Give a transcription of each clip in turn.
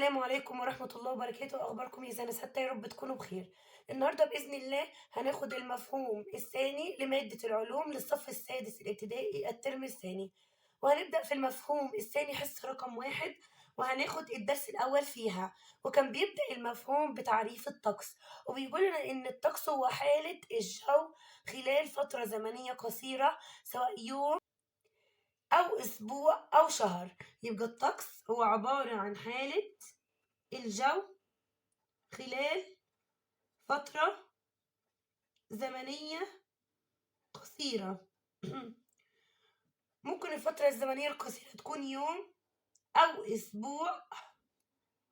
السلام عليكم ورحمة الله وبركاته. أخباركم يا سنة ستة؟ يا رب تكونوا بخير. النهاردة بإذن الله هناخد المفهوم الثاني لمادة العلوم للصف السادس الابتدائي الترم الثاني، وهنبدأ في المفهوم الثاني حصة رقم 1، وهناخد الدرس الأول فيها. وكان بيبدأ المفهوم بتعريف الطقس، وبيقول لنا إن الطقس هو حالة الجو خلال فترة زمنية قصيرة، سواء يوم أو أسبوع أو شهر. يبقى الطقس هو عبارة عن حالة الجو خلال فترة زمنية قصيرة. ممكن الفترة الزمنية القصيرة تكون يوم أو أسبوع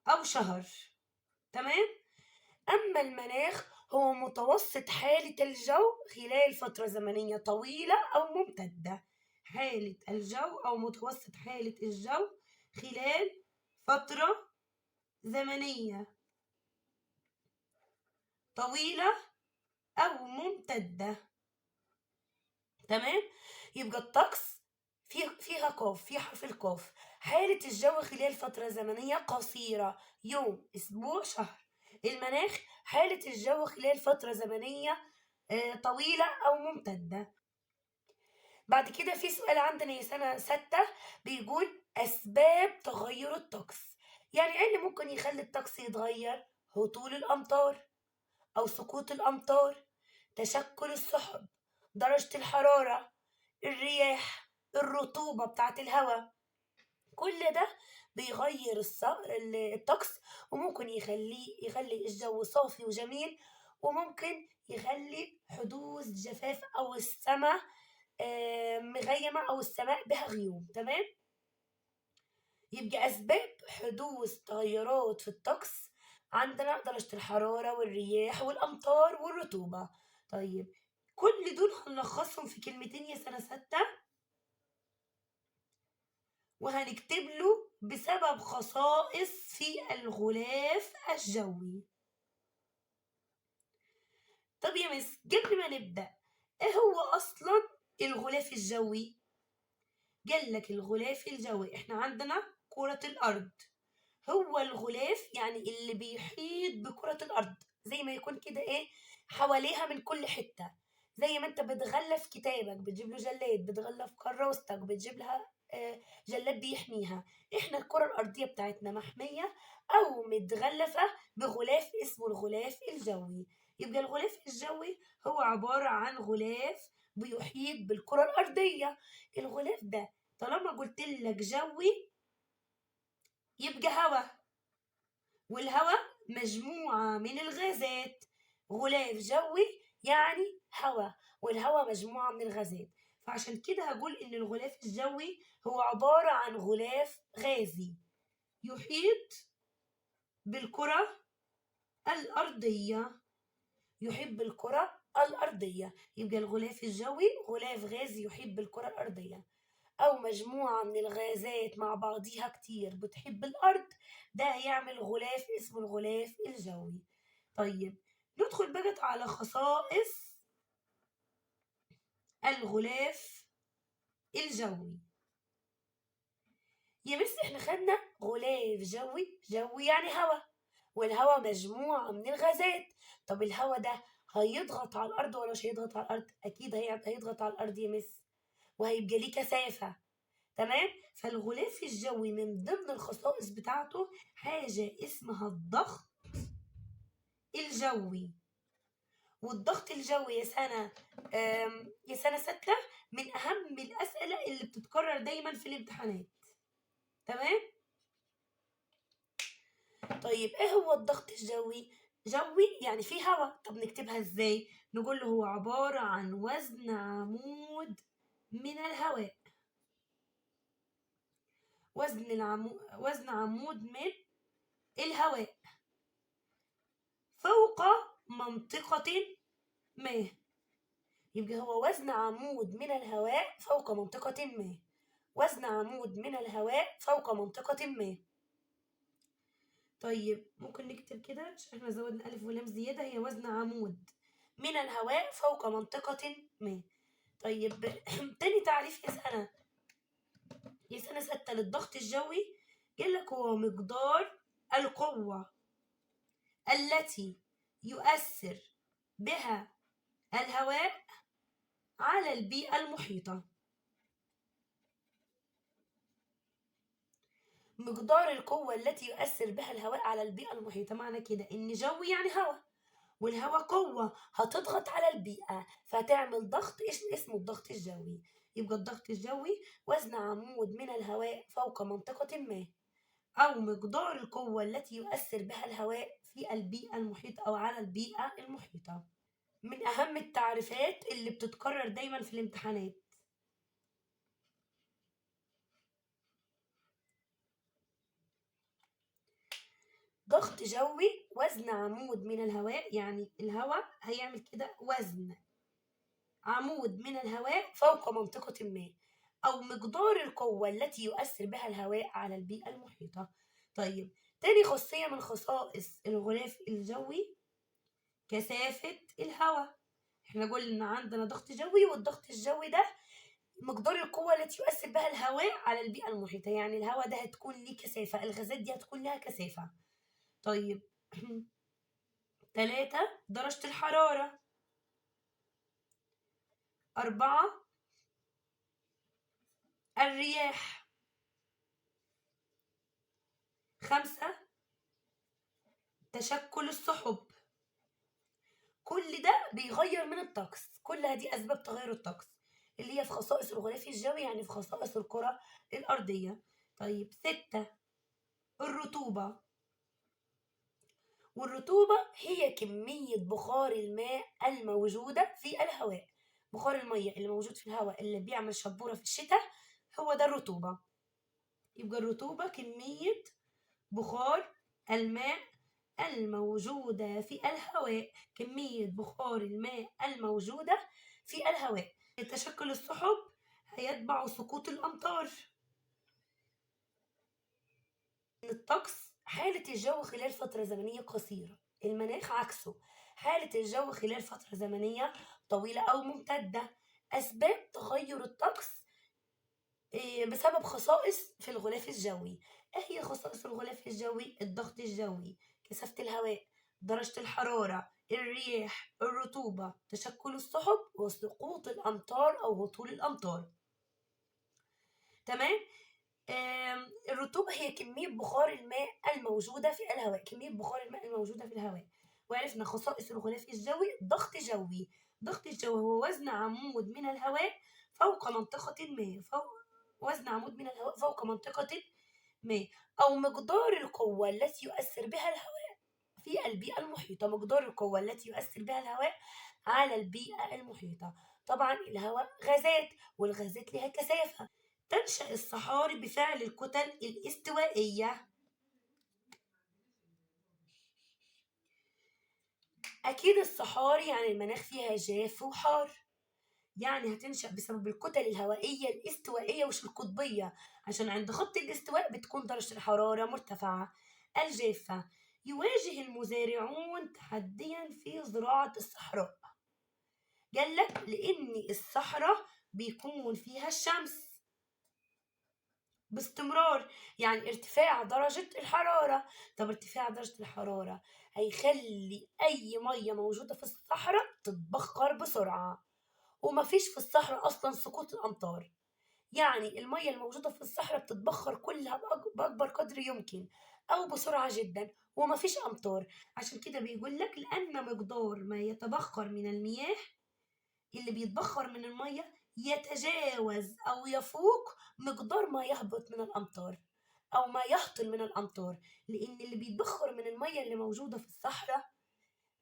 أو شهر. تمام؟ أما المناخ هو متوسط حالة الجو خلال فترة زمنية طويلة أو ممتدة. حالة الجو أو متوسط حالة الجو خلال فترة زمنية طويلة أو ممتدة. تمام؟ يبقى الطقس فيها قاف، في حرف القاف. حالة الجو خلال فترة زمنية قصيرة، يوم أسبوع شهر. المناخ حالة الجو خلال فترة زمنية طويلة أو ممتدة. بعد كده في سؤال عندنا يا سنة ستة بيقول أسباب تغير الطقس. يعني إيه اللي ممكن يخلي الطقس يتغير؟ هطول الأمطار أو سقوط الأمطار، تشكل السحب، درجة الحرارة، الرياح، الرطوبة بتاعة الهواء. كل ده بيغير الطقس، وممكن يخلي الجو صافي وجميل، وممكن يخلي حدوث جفاف أو السماء مغيمة أو السماء بها غيوم. تمام؟ يبقى أسباب حدوث تغيرات في الطقس عندنا درجة الحرارة والرياح والأمطار والرطوبة. طيب، كل دول هنلخصهم في كلمتين يا سنة ستة، وهنكتب له بسبب خصائص في الغلاف الجوي. طب يا مس، قبل ما نبدأ، ايه هو أصلا الغلاف الجوي؟ قال لك الغلاف الجوي احنا عندنا كرة الأرض، هو الغلاف يعني اللي بيحيط بكرة الأرض، زي ما يكون كده إيه، حواليها من كل حتة. زي ما أنت بتغلف كتابك بتجيب له جلاد، بتغلف كراستك بتجيب لها جلاد بيحميها. إحنا الكرة الأرضية بتاعتنا محمية أو متغلفة بغلاف اسمه الغلاف الجوي. يبقى الغلاف الجوي هو عبارة عن غلاف بيحيط بالكرة الأرضية. الغلاف ده طالما قلت لك جوي يبقى هوا، والهواء مجموعة من الغازات. غلاف جوي يعني هواء، والهواء مجموعة من الغازات. فعشان كده هقول إن الغلاف الجوي هو عبارة عن غلاف غازي يحيط بالكرة الأرضية. يحيط بالكرة الأرضية. يبقى الغلاف الجوي غلاف غازي يحيط بالكرة الأرضية، أو مجموعة من الغازات مع بعضيها كتير بتحب الأرض. ده هيعمل غلاف اسمه الغلاف الجوي. طيب، ندخل بقى على خصائص الغلاف الجوي. يا مس احنا خدنا غلاف جوي، جوي يعني هوا، والهوا مجموعة من الغازات. طب الهوا ده هيضغط على الأرض ولا مش هيضغط على الأرض؟ أكيد هيضغط على الأرض يا مس، وهيبقى ليه كثافة. تمام؟ فالغلاف الجوي من ضمن الخصائص بتاعته حاجة اسمها الضغط الجوي. والضغط الجوي يا سنة ستة من أهم الأسئلة اللي بتتكرر دايما في الامتحانات. تمام؟ طيب إيه هو الضغط الجوي؟ جوي يعني فيه هواء. طب نكتبها إزاي؟ نقول له هو عبارة عن وزن عمود من الهواء. وزن عمود من الهواء فوق منطقة ما. يبقى هو وزن عمود من الهواء فوق منطقة ما. وزن عمود من الهواء فوق منطقة ما. طيب ممكن نكتب كده عشان احنا زودنا ألف ولام زيادة، هي وزن عمود من الهواء فوق منطقة ما. طيب تاني تعريف يا سنة ستة للضغط الجوي، قال لك هو مقدار القوة التي يؤثر بها الهواء على البيئة المحيطة. مقدار القوة التي يؤثر بها الهواء على البيئة المحيطة، معنى كده إن جو يعني هواء، والهواء قوة هتضغط على البيئة فتعمل ضغط اسمه الضغط الجوي. يبقى الضغط الجوي وزن عمود من الهواء فوق منطقة ما، أو مقدار القوة التي يؤثر بها الهواء في البيئة المحيطة أو على البيئة المحيطة. من أهم التعريفات اللي بتتكرر دايما في الامتحانات. ضغط جوي وزن عمود من الهواء، يعني الهواء هيعمل كده وزن عمود من الهواء فوق منطقة ما، أو مقدار القوة التي يؤثر بها الهواء على البيئة المحيطة. طيب، تاني خاصية من خصائص الغلاف الجوي كثافة الهواء. احنا قلنا عندنا ضغط جوي، والضغط الجوي ده مقدار القوة التي يؤثر بها الهواء على البيئة المحيطة، يعني الهواء ده هتكون ليه كثافة، الغازات دي هتكون لها كثافة. طيب 3 درجة الحرارة. 4 الرياح. 5 تشكل السحب. كل ده بيغير من الطقس، كل هذه أسباب تغير الطقس اللي هي في خصائص الغلاف الجوي، يعني في خصائص الكرة الأرضية. طيب 6 الرطوبة. والرطوبة هي كمية بخار الماء الموجودة في الهواء. بخار المية اللي موجود في الهواء اللي بيعمل شبورة في الشتاء هو ده الرطوبة. يبقى الرطوبة كمية بخار الماء الموجودة في الهواء، كمية بخار الماء الموجودة في الهواء. تشكل السحب هيتبع سقوط الأمطار. الطقس حالة الجو خلال فترة زمنية قصيرة، المناخ عكسه حالة الجو خلال فترة زمنية طويلة أو ممتدة. أسباب تغير الطقس بسبب خصائص في الغلاف الجوي. ايه هي خصائص الغلاف الجوي؟ الضغط الجوي، كثافة الهواء، درجة الحرارة، الرياح، الرطوبة، تشكل السحب، وسقوط الأمطار أو هطول الأمطار. تمام. الرطوبة هي كمية بخار الماء الموجودة في الهواء، كمية بخار الماء الموجودة في الهواء. وعرفنا خصائص الغلاف الجوي. ضغط جوي. ضغط الجو هو وزن عمود من الهواء فوق منطقة ما، وزن عمود من الهواء فوق منطقة ما، أو مقدار القوة التي يؤثر بها الهواء في البيئة المحيطة. مقدار القوة التي يؤثر بها الهواء على البيئة المحيطة. طبعا الهواء غازات، والغازات لها كثافة. تنشأ الصحاري بفعل الكتل الاستوائية. أكيد الصحاري يعني المناخ فيها جاف وحار، يعني هتنشأ بسبب الكتل الهوائية الاستوائية مش القطبية، عشان عند خط الاستواء بتكون درجة الحرارة مرتفعة. الجافة. يواجه المزارعون تحديا في زراعة الصحراء. قالك لأن الصحراء بيكون فيها الشمس باستمرار، يعني ارتفاع درجة الحرارة. طب ارتفاع درجة الحرارة هيخلي أي مية موجودة في الصحراء تتبخر بسرعة، ومفيش في الصحراء أصلا سقوط الأمطار، يعني المية الموجودة في الصحراء بتتبخر كلها بأكبر قدر يمكن أو بسرعة جدا، ومفيش أمطار. عشان كده بيقول لك لأن مقدار ما يتبخر من المياه، اللي بيتبخر من المية يتجاوز أو يفوق مقدار ما يهبط من الأمطار أو ما يهطل من الأمطار، لأن اللي بيتبخر من المية اللي موجودة في الصحراء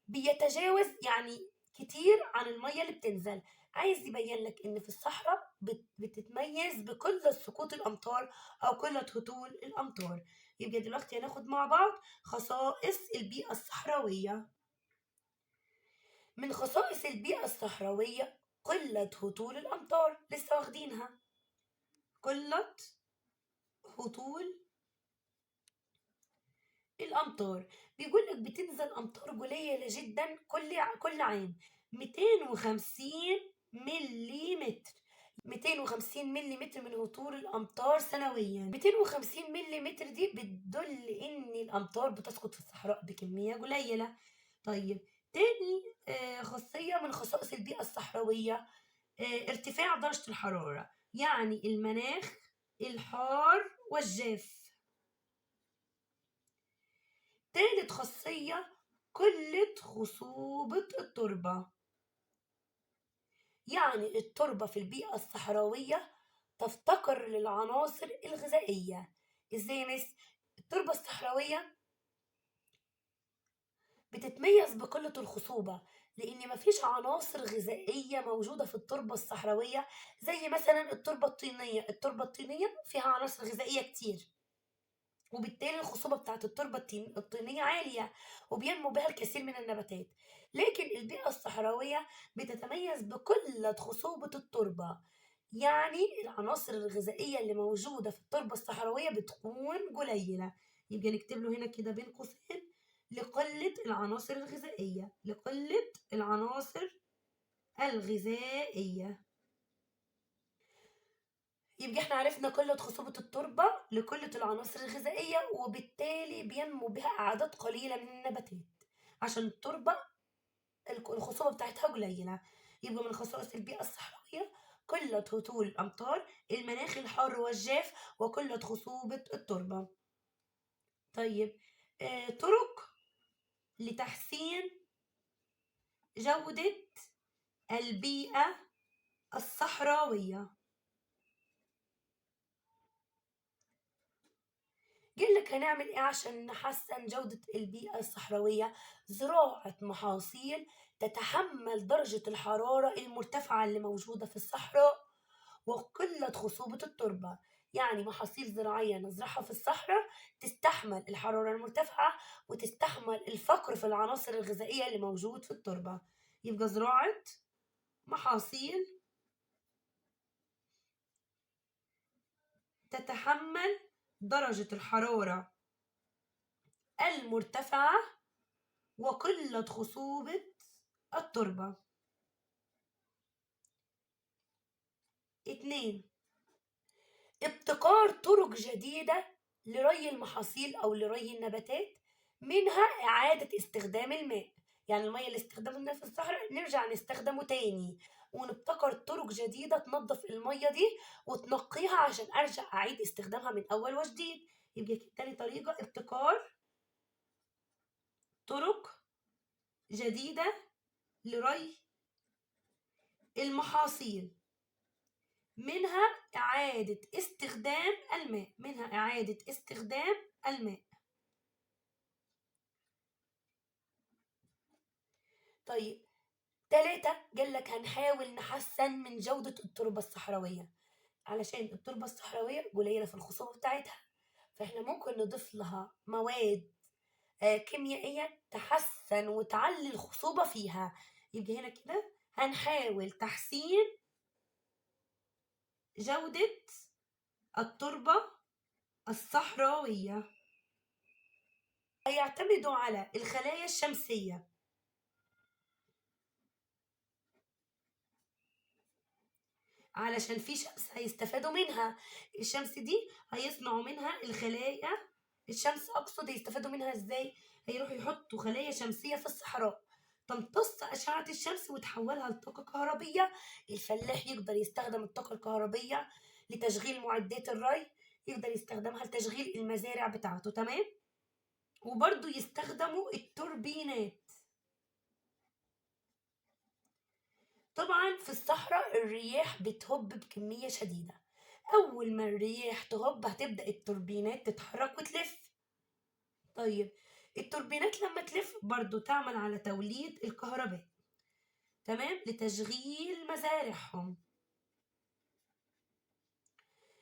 بيتجاوز يعني كتير عن المية اللي بتنزل. عايز يبين لك إن في الصحراء بتتميز بقلة سقوط الأمطار أو قلة هطول الأمطار. يبقى دلوقتي هناخد مع بعض خصائص البيئة الصحراوية. من خصائص البيئة الصحراوية قلة هطول الأمطار، لسه واخدينها. قلة هطول الأمطار. بيقول لك بتنزل أمطار قليلة جدا كل عام، 250 مليمتر. 250 ملم من هطول الأمطار سنويا. 250 ملم دي بتدل إن الأمطار بتسقط في الصحراء بكمية قليلة. طيب تاني خاصية من خصائص البيئة الصحراوية ارتفاع درجة الحرارة، يعني المناخ الحار والجاف. تالت خاصية قلة خصوبة التربة، يعني التربة في البيئة الصحراوية تفتقر للعناصر الغذائية. ازاي يا مس؟ التربة الصحراوية بتتميز بقلة الخصوبة لأن مفيش عناصر غذائية موجودة في التربة الصحراوية زي مثلا التربة الطينية. التربة الطينية فيها عناصر غذائية كتير، وبالتالي الخصوبة بتاعت التربة الطينية عالية وبينمو بها الكثير من النباتات. لكن البيئة الصحراوية بتتميز بقلة خصوبة التربة، يعني العناصر الغذائية اللي موجودة في التربة الصحراوية بتكون قليلة. يبقى نكتب له هنا كده بين قوسين لقلة العناصر الغذائية، لقلة العناصر الغذائية. يبقى احنا عرفنا قلة خصوبة التربة لقلة العناصر الغذائية، وبالتالي بينمو بها أعداد قليلة من النباتات عشان التربة الخصوبة بتاعتها قليلة. يبقى من خصائص البيئة الصحراوية قلة هطول الأمطار، المناخ الحار والجاف، وقلة خصوبة التربة. طيب طرق لتحسين جودة البيئة الصحراوية. قال لك هنعمل ايه عشان نحسن جودة البيئة الصحراوية؟ زراعة محاصيل تتحمل درجة الحرارة المرتفعة اللي موجودة في الصحراء وقلة خصوبة التربة، يعني محاصيل زراعية نزرعها في الصحراء تستحمل الحرارة المرتفعة وتستحمل الفقر في العناصر الغذائية اللي موجود في التربة. يبقى زراعة محاصيل تتحمل درجة الحرارة المرتفعة وقلة خصوبة التربة. 2. ابتكار طرق جديدة لري المحاصيل أو لري النباتات، منها إعادة استخدام الماء، يعني المية اللي استخدمناها في الصحراء نرجع نستخدمه تاني، ونبتكر طرق جديدة تنظف المية دي وتنقيها عشان أرجع أعيد استخدامها من أول وجديد. يبقى تاني طريقة ابتكار طرق جديدة لري المحاصيل، منها إعادة استخدام الماء، منها إعادة استخدام الماء. طيب 3 قال لك هنحاول نحسن من جودة التربة الصحراوية، علشان التربة الصحراوية قليلة في الخصوبة بتاعتها، فإحنا ممكن نضيف لها مواد كيميائية تحسن وتعلي الخصوبة فيها. يبقى هنا كده هنحاول تحسين جودة التربة الصحراوية. هيعتمدوا على الخلايا الشمسية، علشان في شمس هيستفادوا منها. الشمس دي هيصنعوا منها الخلايا، الشمس أقصد هيستفادوا منها إزاي؟ هيروحوا يحطوا خلايا شمسية في الصحراء تمتص أشعة الشمس وتحولها لطاقة كهربية. الفلاح يقدر يستخدم الطاقة الكهربية لتشغيل معدات الري، يقدر يستخدمها لتشغيل المزارع بتاعته. تمام؟ وبرضو يستخدموا التوربينات. طبعا في الصحراء الرياح بتهب بكمية شديدة، أول ما الرياح تهب هتبدأ التوربينات تتحرك وتلف. طيب التوربينات لما تلف برضو تعمل على توليد الكهرباء، تمام، لتشغيل مزارعهم.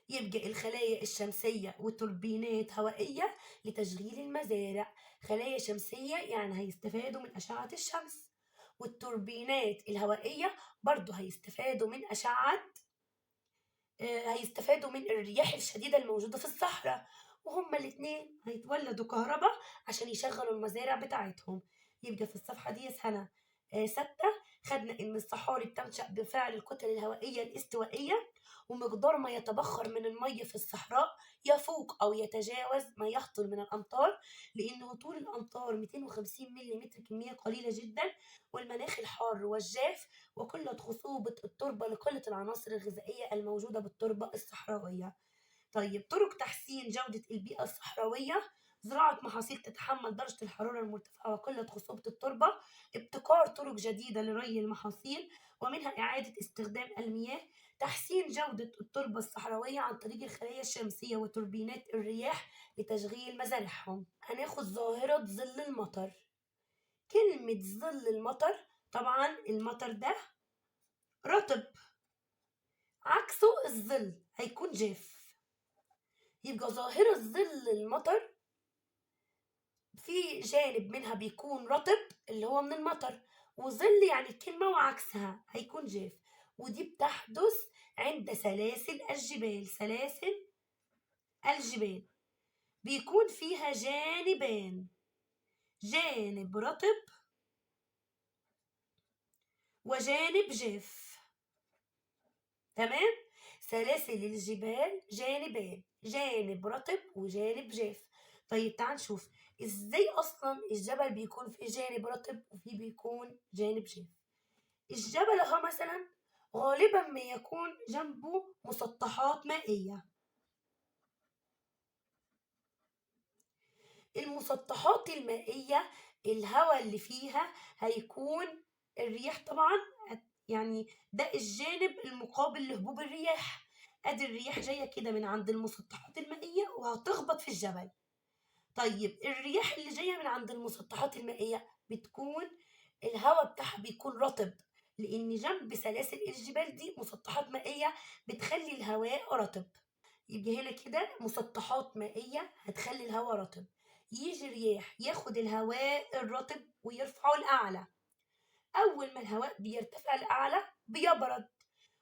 يبقى الخلايا الشمسية وتوربينات هوائية لتشغيل المزارع. خلايا شمسية يعني هيستفادوا من أشعة الشمس، والتوربينات الهوائية برضو هيستفادوا من هيستفادوا من الرياح الشديدة الموجودة في الصحراء، وهما الاتنين هيتولدوا كهرباء عشان يشغلوا المزارع بتاعتهم. يبقى في الصفحة دي يا سنة 6 خدنا إن الصحاري بتنشأ بفعل الكتل الهوائية الاستوائية، ومقدار ما يتبخر من المية في الصحراء يفوق أو يتجاوز ما يهطل من الأمطار، لأن هطول الأمطار 250 ملم كمية قليلة جدا، والمناخ الحار والجاف، وقلة خصوبة التربة لقلة العناصر الغذائية الموجودة بالتربة الصحراوية. طيب طرق تحسين جودة البيئة الصحراوية: زراعة محاصيل تتحمل درجة الحرارة المرتفعة وقلة خصوبة التربة، ابتكار طرق جديدة لري المحاصيل ومنها إعادة استخدام المياه، تحسين جودة التربة الصحراوية عن طريق الخلايا الشمسية وتوربينات الرياح لتشغيل مزارعهم. هناخد ظاهرة ظل المطر. كلمة ظل المطر، طبعا المطر ده رطب، عكسه الظل هيكون جاف. يبقى ظاهرة ظل المطر في جانب منها بيكون رطب اللي هو من المطر، وظل يعني الكلمة وعكسها هيكون جاف، ودي بتحدث عند سلاسل الجبال. سلاسل الجبال بيكون فيها جانبان، جانب رطب وجانب جاف. تمام؟ سلاسل الجبال جانبان، جانب رطب وجانب جاف. طيب تعال نشوف ازاي اصلا الجبل بيكون في جانب رطب وفي بيكون جانب جاف. الجبل اهو مثلا غالبا ما يكون جنبه مسطحات مائية. المسطحات المائية الهواء اللي فيها هيكون الرياح طبعا، يعني ده الجانب المقابل لهبوب الرياح. ادي الرياح جاية كده من عند المسطحات المائية وهتخبط في الجبل. طيب الرياح اللي جاية من عند المسطحات المائية بتكون الهواء بتاعها بيكون رطب، لأن جنب سلاسل الجبال دي مسطحات مائية بتخلي الهواء رطب. يبقى هنا كده مسطحات مائية هتخلي الهواء رطب، يجي رياح ياخد الهواء الرطب ويرفعه لأعلى. أول ما الهواء بيرتفع لأعلى بيبرد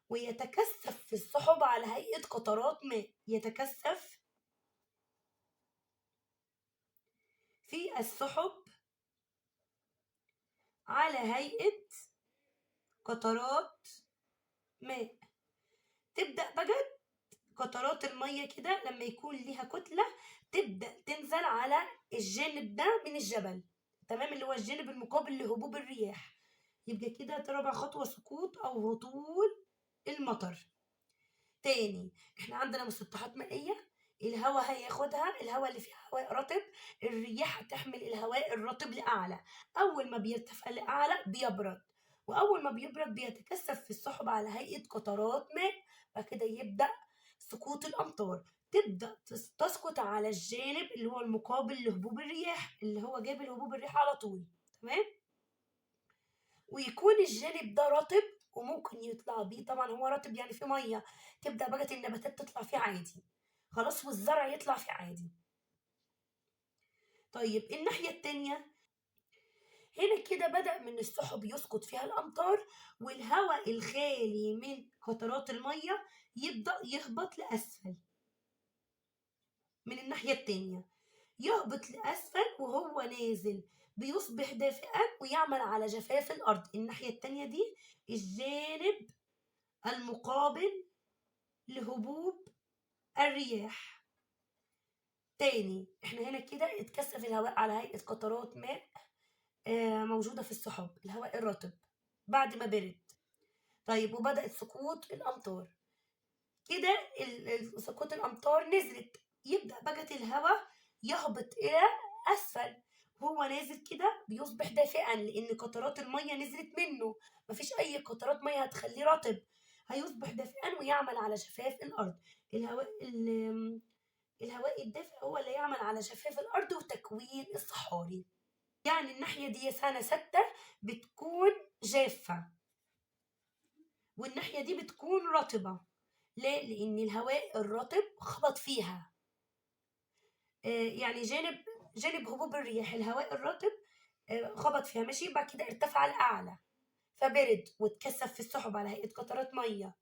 ويتكثف في السحب على هيئة قطرات ماء. يتكثف في السحب على هيئة قطرات ماء. تبدأ بقى قطرات المية كده لما يكون ليها كتلة تبدأ تنزل على الجانب ده من الجبل، تمام، اللي هو الجانب المقابل لهبوب الرياح. يبقى كده رابع خطوة سقوط أو هطول المطر. تاني احنا عندنا مسطحات مائية، الهواء هياخدها، الهواء اللي فيه هواء رطب، الرياح هتحمل الهواء الرطب لأعلى. أول ما بيرتفع لأعلى بيبرد، وأول ما بيبرد بيتكثف في السحب على هيئة قطرات ماء. بعد كده يبدأ سقوط الأمطار، تبدأ تسقط على الجانب اللي هو المقابل لهبوب الرياح، اللي هو جاب الهبوب الرياح على طول. تمام؟ ويكون الجانب ده رطب وممكن يطلع بيه، طبعا هو رطب يعني فيه ميه، تبدأ بقى النباتات تطلع فيه عادي خلاص، والزرع يطلع فيه عادي. طيب الناحية التانية هنا كده بدأ من السحب يسقط فيها الأمطار، والهواء الخالي من قطرات المية يبدأ يهبط لأسفل. من الناحية التانية يهبط لأسفل وهو نازل بيصبح دافئا ويعمل على جفاف الأرض. الناحية التانية دي الجانب المقابل لهبوب الرياح. تاني احنا هنا كده اتكثف الهواء على هيئة قطرات ماء موجودة في السحب، الهواء الرطب بعد ما برد. طيب وبدأت سقوط الأمطار كده، سقوط الأمطار نزلت، يبدأ بقى الهواء يهبط إلى أسفل، هو نازل كده بيصبح دافئا لأن قطرات المية نزلت منه، مفيش أي قطرات مية هتخليه رطب، هيصبح دافئا ويعمل على جفاف الأرض. الهواء الدافئ هو اللي يعمل على جفاف الأرض وتكوين الصحاري. يعني الناحية دي سنة 6 بتكون جافة، والناحية دي بتكون رطبة. ليه؟ لأن الهواء الرطب خبط فيها، يعني جانب هبوب الرياح الهواء الرطب خبط فيها، ماشي، بعد كده ارتفع لأعلى فبرد واتكثف في السحب على هيئة قطرات مية،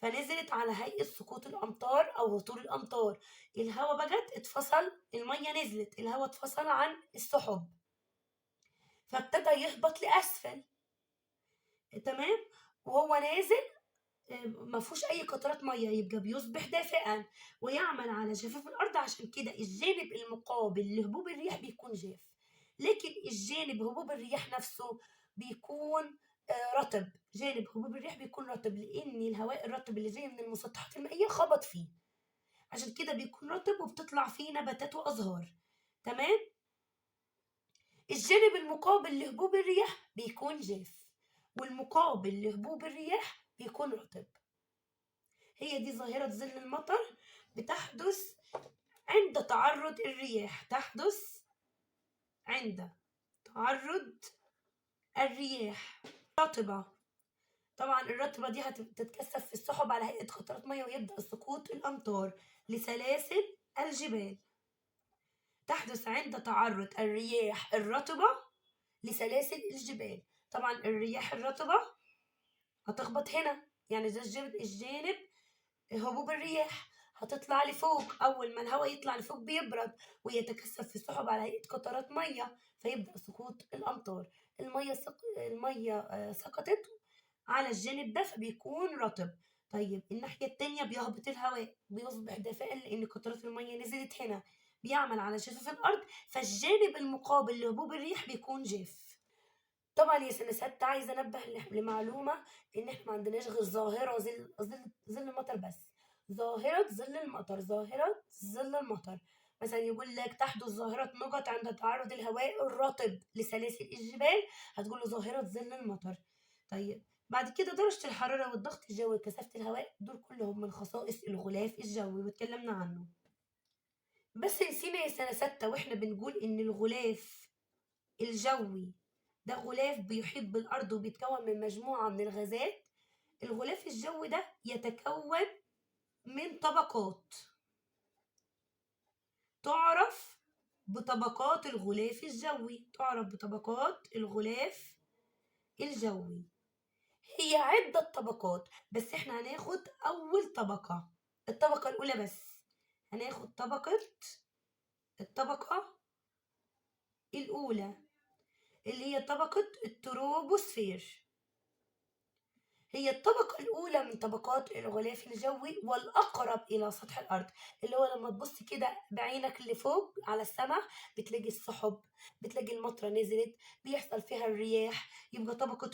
فنزلت على هيئة سقوط الأمطار أو هطول الأمطار. الهواء بقى اتفصل، المية نزلت، الهواء اتفصل عن السحب فابتدى يهبط لأسفل. تمام. وهو نازل ما فيهوش اي قطرات ميه، يبقى بيصبح دافئا ويعمل على جفاف الارض. عشان كده الجانب المقابل لهبوب الرياح بيكون جاف، لكن الجانب هبوب الرياح نفسه بيكون رطب. جانب هبوب الرياح بيكون رطب لان الهواء الرطب اللي جاي من المسطحات المائيه خبط فيه، عشان كده بيكون رطب وبتطلع فيه نباتات وازهار. تمام. الجانب المقابل لهبوب الرياح بيكون جاف، والمقابل لهبوب الرياح بيكون رطب. هي دي ظاهرة ظل المطر، بتحدث عند تعرض الرياح. تحدث عند تعرض الرياح رطبة. طبعا الرطبة دي هتتكثف في السحب على هيئة قطرات مية، ويبدأ سقوط الأمطار لسلاسل الجبال. تحدث عند تعرض الرياح الرطبة لسلاسل الجبال. طبعا الرياح الرطبة هتخبط هنا، يعني ده الجانب هبوب الرياح، هتطلع لفوق. أول ما الهواء يطلع لفوق بيبرد ويتكثف في السحب على هيئة قطرات مية، فيبدأ سقوط الأمطار. المية سقطت على الجانب ده فبيكون رطب. طيب الناحية التانية بيهبط الهواء بيصبح دافئا لأن قطرات المية نزلت هنا، بيعمل على جفاف الأرض، فالجانب المقابل لهبوب الريح بيكون جاف. طبعا يا سنة ستة عايزة أنبه لمعلومة، إن إحنا ما عندناش غير ظاهرة ظل المطر بس. ظاهرة ظل المطر، ظاهرة ظل المطر. مثلا يقول لك تحدث ظاهرة نقط عند تعرض الهواء الرطب لسلاسل الجبال، هتقول له ظاهرة ظل المطر. طيب بعد كده درجة الحرارة والضغط الجوي وكثافة الهواء، دول كلهم من خصائص الغلاف الجوي واتكلمنا عنه. بس نسينا يا سنة ستة واحنا بنقول إن الغلاف الجوي ده غلاف بيحيط بالأرض وبيتكون من مجموعة من الغازات. الغلاف الجوي ده يتكون من طبقات تعرف بطبقات الغلاف الجوي. تعرف بطبقات الغلاف الجوي. هي عدة طبقات، بس احنا هناخد أول طبقة، الطبقة الأولى بس. هناخد الطبقة الأولى اللي هي طبقة التروبوسفير. هي الطبقة الأولى من طبقات الغلاف الجوي والأقرب إلى سطح الأرض، اللي هو لما تبص كده بعينك لفوق على السماء بتلاقي السحب، بتلاقي المطرة نزلت، بيحصل فيها الرياح. يبقى طبقة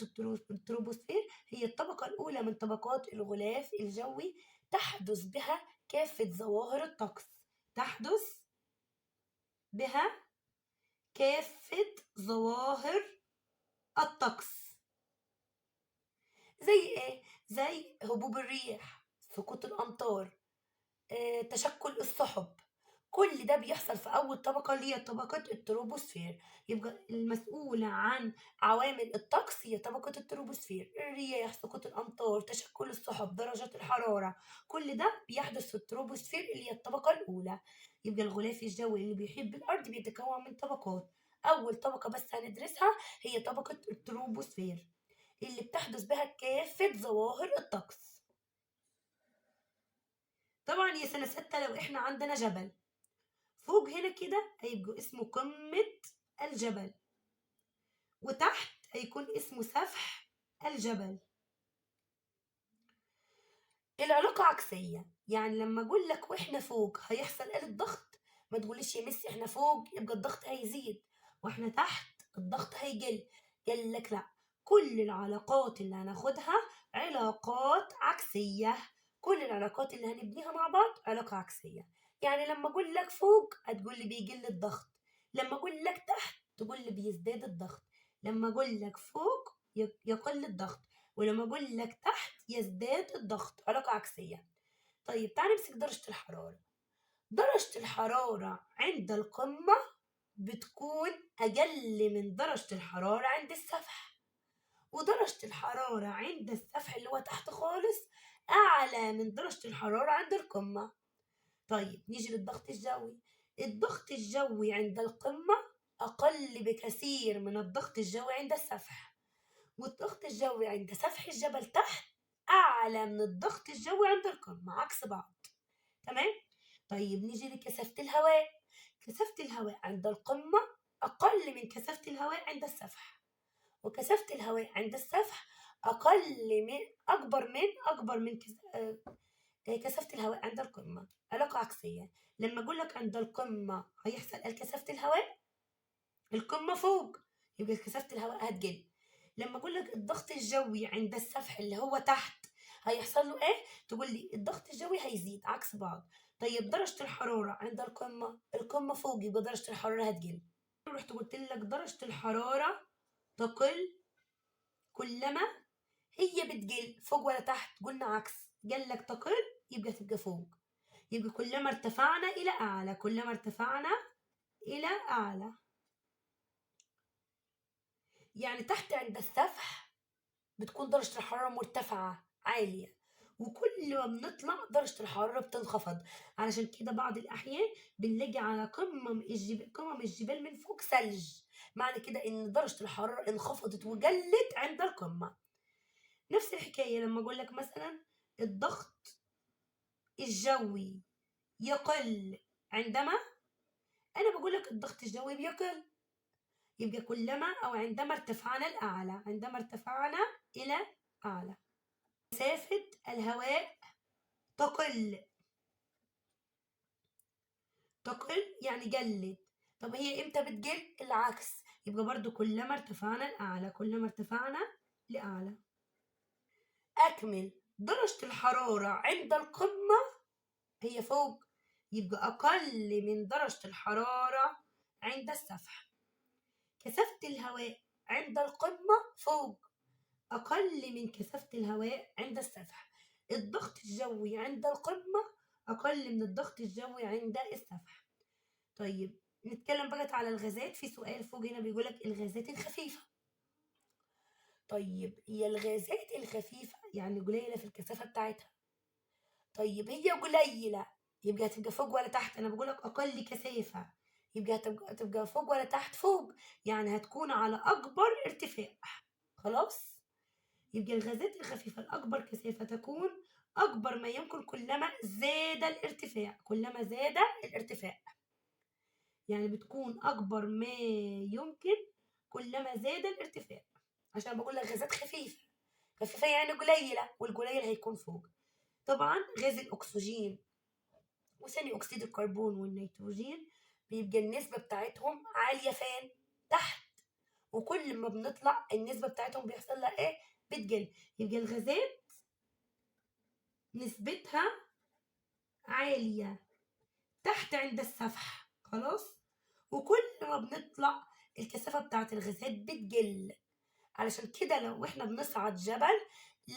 التروبوسفير هي الطبقة الأولى من طبقات الغلاف الجوي، تحدث بها كافة ظواهر الطقس. تحدث بها كافة ظواهر الطقس. زي ايه؟ زي هبوب الرياح، سقوط الامطار، تشكل السحب. كل ده بيحصل في اول طبقه اللي هي طبقه التروبوسفير. يبقى المسؤوله عن عوامل الطقس هي طبقه التروبوسفير، الرياح، سقوط الامطار، تشكل السحب، درجات الحراره، كل ده بيحدث في التروبوسفير اللي هي الطبقه الاولى. يبقى الغلاف الجوي اللي بيحيط بالارض بيتكون من طبقات. اول طبقه بس هندرسها هي طبقه التروبوسفير اللي بتحدث بها كافة ظواهر الطقس. طبعا يا سنة ستة لو احنا عندنا جبل فوق هنا كده هيبقى اسمه قمة الجبل، وتحت هيكون اسمه سفح الجبل. العلاقة عكسية، يعني لما اقول لك واحنا فوق هيحصل آلة ضغط، ما تقوليش يا ميسي احنا فوق يبقى الضغط هيزيد واحنا تحت الضغط هيقل. قال لك لا، كل العلاقات اللي هناخدها علاقات عكسية. كل العلاقات اللي هنبنيها مع بعض علاقة عكسية. يعني لما اقول لك فوق هتقول لي بيقل الضغط، لما اقول لك تحت تقول لي بيزداد الضغط. لما اقول لك فوق يقل الضغط، ولما اقول لك تحت يزداد الضغط. علاقة عكسية. طيب تعالى نمسك درجة الحرارة. درجة الحرارة عند القمة بتكون أقل من درجة الحرارة عند السفح، ودرجة الحرارة عند السفح اللي هو تحت خالص أعلى من درجة الحرارة عند القمة. طيب نيجي للضغط الجوي. الضغط الجوي عند القمة أقل بكثير من الضغط الجوي عند السفح، والضغط الجوي عند سفح الجبل تحت أعلى من الضغط الجوي عند القمة، عكس بعض. تمام؟ طيب نيجي لكثافة الهواء. كثافة الهواء عند القمة أقل من كثافة الهواء عند السفح، وكثافة الهواء عند السفح أكبر من كثافة الهواء عند القمة. علاقة عكسية، لما أقول لك عند القمة هيحصل كثافة الهواء، القمة فوق، يبقى كثافة الهواء هتقل. لما أقول لك الضغط الجوي عند السفح اللي هو تحت هيحصل له إيه؟ تقول لي الضغط الجوي هيزيد، عكس بعض. طيب درجة الحرارة عند القمة فوق، يبقى درجة الحرارة هتقل. رحت قلت لك درجة الحرارة تقل كلما هي بتقل، فوق ولا تحت؟ قلنا عكس، قال لك تقل يبقى تبقى فوق. يبقى كلما ارتفعنا إلى أعلى، كلما ارتفعنا إلى أعلى. يعني تحت عند السفح بتكون درجة الحرارة مرتفعة عالية، وكل ما بنطلع درجة الحرارة بتنخفض. علشان كده بعض الأحيان بنلاقي على قمم الجبال من فوق ثلج، معنى كده إن درجة الحرارة انخفضت وقلت عند القمة. نفس الحكاية لما أقول لك مثلا الضغط الجوي يقل عندما، أنا بقول لك الضغط الجوي بيقل، يبقى كلما أو عندما ارتفعنا الأعلى، عندما ارتفعنا إلى أعلى. كثافة الهواء تقل، تقل يعني قلت. طب هي إمتى بتقل؟ العكس، يبقى برضو كلما ارتفعنا الأعلى، كلما ارتفعنا لأعلى. أكمل. درجة الحرارة عند القمة هي فوق، يبقى أقل من درجة الحرارة عند السفح. كثافة الهواء عند القمة فوق، أقل من كثافة الهواء عند السفح. الضغط الجوي عند القمة أقل من الضغط الجوي عند السفح. طيب نتكلم بقى على الغازات. في سؤال فوق هنا بيقولك الغازات الخفيفة. طيب هي الغازات الخفيفة يعني قليلة في الكثافة بتاعتها. طيب هي قليلة يبقى هتبقى فوق ولا تحت؟ أنا بقولك أقل كثافة، يبقى هتبقى فوق ولا تحت؟ فوق، يعني هتكون على أكبر ارتفاع. خلاص، يبقى الغازات الخفيفة الأكبر كثافة تكون أكبر ما يمكن كلما زاد الارتفاع، كلما زاد الارتفاع. يعني بتكون أكبر ما يمكن كلما زاد الارتفاع. عشان بقول لك غازات خفيفة، خفيفة يعني قليلة، والقليل هيكون فوق. طبعا غاز الأكسجين وثاني أكسيد الكربون والنيتروجين بيبقى النسبة بتاعتهم عالية فين؟ تحت. وكل ما بنطلع النسبة بتاعتهم بيحصل لها إيه؟ بتقل. يبقى الغازات نسبتها عالية تحت عند السفح. خلاص، وكل ما بنطلع الكثافة بتاعت الغازات بتقل. علشان كده لو احنا بنصعد جبل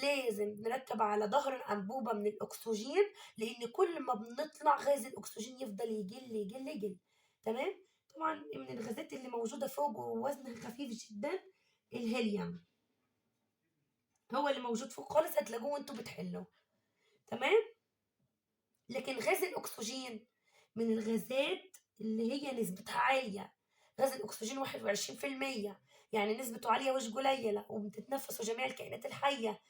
لازم نركب على ظهر أنبوبة من الأكسجين، لأن كل ما بنطلع غاز الأكسجين يفضل يقل يقل يقل. تمام. طبعا من الغازات اللي موجودة فوق ووزنها خفيف جدا الهيليوم، هو اللي موجود فوق خالص، هتلاقوه وانتوا بتحلوا. تمام. لكن غاز الأكسجين من الغازات اللي هي نسبتها عالية. غاز الأكسجين 21%، يعني نسبته عالية مش قليلة، وبتتنفسه جميع الكائنات الحية.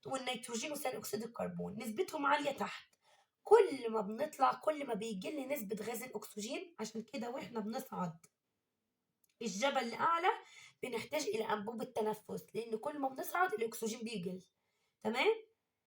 والنيتروجين وثاني أكسيد الكربون نسبتهم عالية تحت. كل ما بنطلع كل ما بيقل نسبة غاز الأكسجين. عشان كده وإحنا بنصعد الجبل لأعلى بنحتاج إلى أنبوبة تنفس، لأن كل ما بنصعد الأكسجين بيقل. تمام.